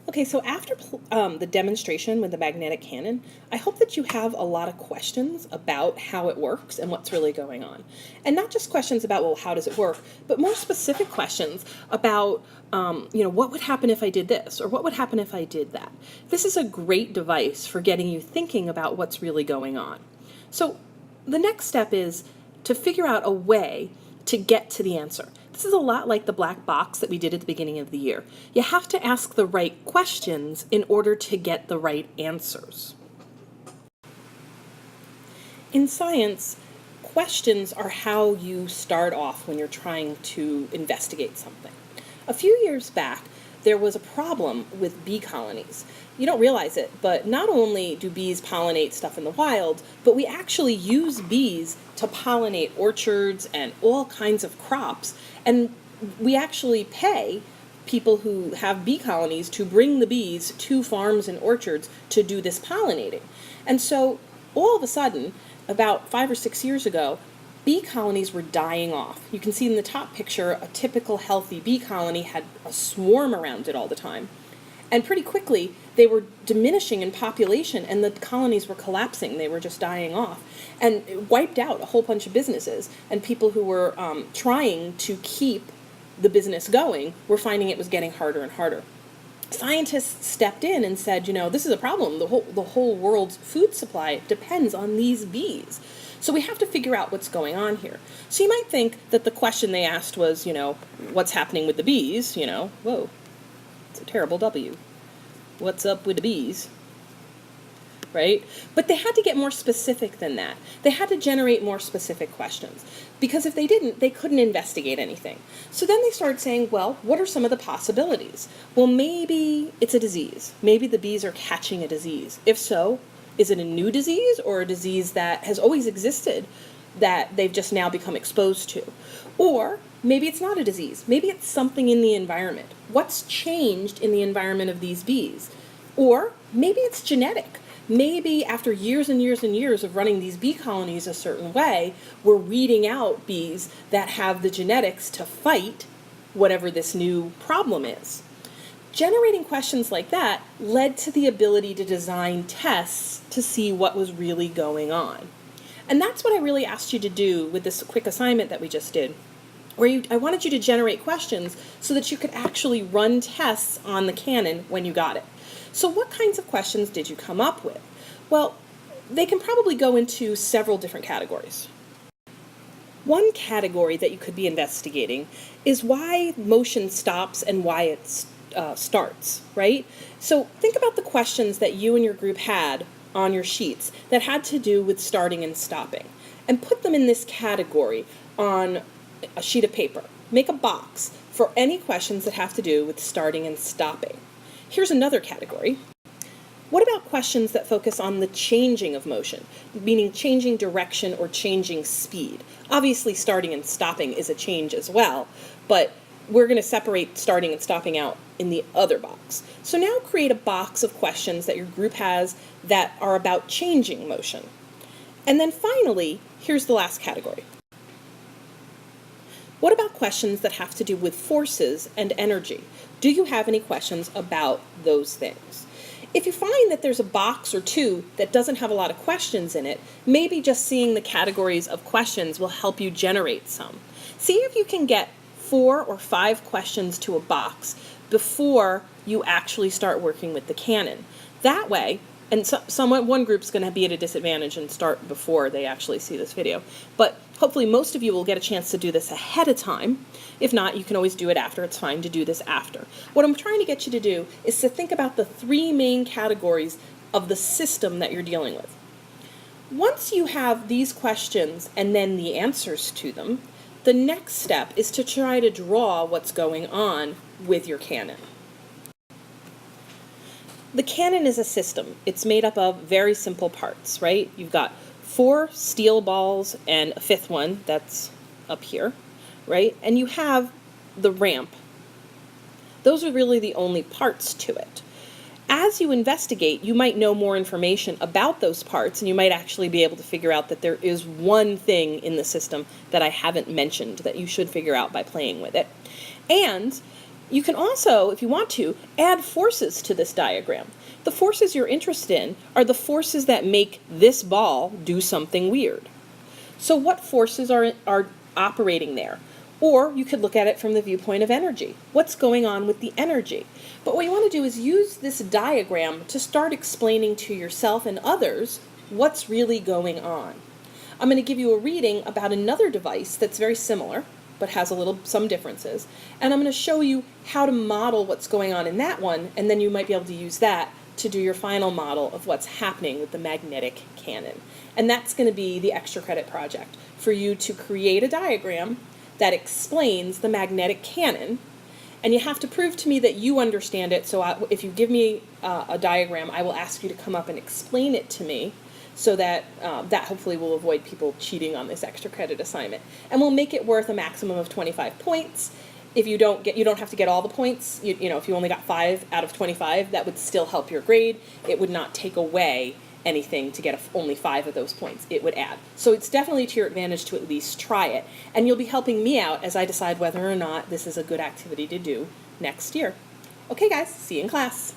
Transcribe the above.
Okay, so after the demonstration with the magnetic cannon, I hope that you have a lot of questions about how it works and what's really going on. And not just questions about, well, how does it work, but more specific questions about, what would happen if I did this, or what would happen if I did that. This is a great device for getting you thinking about what's really going on. So the next step is to figure out a way to get to the answer. This is a lot like the black box that we did at the beginning of the year. You have to ask the right questions in order to get the right answers. In science, questions are how you start off when you're trying to investigate something. A few years back, there was a problem with bee colonies. You don't realize it, but not only do bees pollinate stuff in the wild, but we actually use bees to pollinate orchards and all kinds of crops. And we actually pay people who have bee colonies to bring the bees to farms and orchards to do this pollinating. And so all of a sudden, about 5 or 6 years ago, bee colonies were dying off. You can see in the top picture, a typical healthy bee colony had a swarm around it all the time. And pretty quickly, they were diminishing in population and the colonies were collapsing. They were just dying off. And it wiped out a whole bunch of businesses. And people who were trying to keep the business going were finding it was getting harder and harder. Scientists stepped in and said, this is a problem. The whole world's food supply depends on these bees. So we have to figure out what's going on here. So you might think that the question they asked was, what's happening with the bees? Whoa, it's a terrible W. What's up with the bees? Right? But they had to get more specific than that. They had to generate more specific questions. Because if they didn't, they couldn't investigate anything. So then they started saying, well, what are some of the possibilities? Well, maybe it's a disease. Maybe the bees are catching a disease. If so, is it a new disease or a disease that has always existed that they've just now become exposed to? Or maybe it's not a disease. Maybe it's something in the environment. What's changed in the environment of these bees? Or maybe it's genetic. Maybe after years and years and years of running these bee colonies a certain way, we're weeding out bees that have the genetics to fight whatever this new problem is. Generating questions like that led to the ability to design tests to see what was really going on. And that's what I really asked you to do with this quick assignment that we just did, where I wanted you to generate questions so that you could actually run tests on the Canon when you got it. So what kinds of questions did you come up with? Well, they can probably go into several different categories. One category that you could be investigating is why motion stops and why it starts, right? So think about the questions that you and your group had on your sheets that had to do with starting and stopping, and put them in this category on a sheet of paper. Make a box for any questions that have to do with starting and stopping. Here's another category. What about questions that focus on the changing of motion, meaning changing direction or changing speed? Obviously, starting and stopping is a change as well, but we're going to separate starting and stopping out in the other box. So now create a box of questions that your group has that are about changing motion. And then finally, here's the last category. What about questions that have to do with forces and energy? Do you have any questions about those things? If you find that there's a box or two that doesn't have a lot of questions in it, maybe just seeing the categories of questions will help you generate some. See if you can get 4 or 5 questions to a box before you actually start working with the Canon. That way, and one group's going to be at a disadvantage and start before they actually see this video, but hopefully most of you will get a chance to do this ahead of time. If not, you can always do it after. It's fine to do this after. What I'm trying to get you to do is to think about the 3 main categories of the system that you're dealing with. Once you have these questions and then the answers to them, the next step is to try to draw what's going on with your Canon. The Canon is a system. It's made up of very simple parts, right? You've got 4 steel balls and a 5th one that's up here, right? And you have the ramp. Those are really the only parts to it. As you investigate, you might know more information about those parts, and you might actually be able to figure out that there is one thing in the system that I haven't mentioned that you should figure out by playing with it. And You can also, if you want to, add forces to this diagram. The forces you're interested in are the forces that make this ball do something weird. So what forces are operating there? Or you could look at it from the viewpoint of energy. What's going on with the energy? But what you want to do is use this diagram to start explaining to yourself and others what's really going on. I'm going to give you a reading about another device that's very similar, but has some differences. And I'm going to show you how to model what's going on in that one, and then you might be able to use that to do your final model of what's happening with the magnetic Canon. And that's going to be the extra credit project, for you to create a diagram that explains the magnetic Canon. And you have to prove to me that you understand it. So if you give me a diagram, I will ask you to come up and explain it to me, so that that hopefully will avoid people cheating on this extra credit assignment. And we'll make it worth a maximum of 25 points. If you don't have to get all the points. You know, if you only got 5 out of 25, that would still help your grade. It would not take away anything to get only 5 of those points. It would add. So it's definitely to your advantage to at least try it. And you'll be helping me out as I decide whether or not this is a good activity to do next year. Okay, guys, see you in class.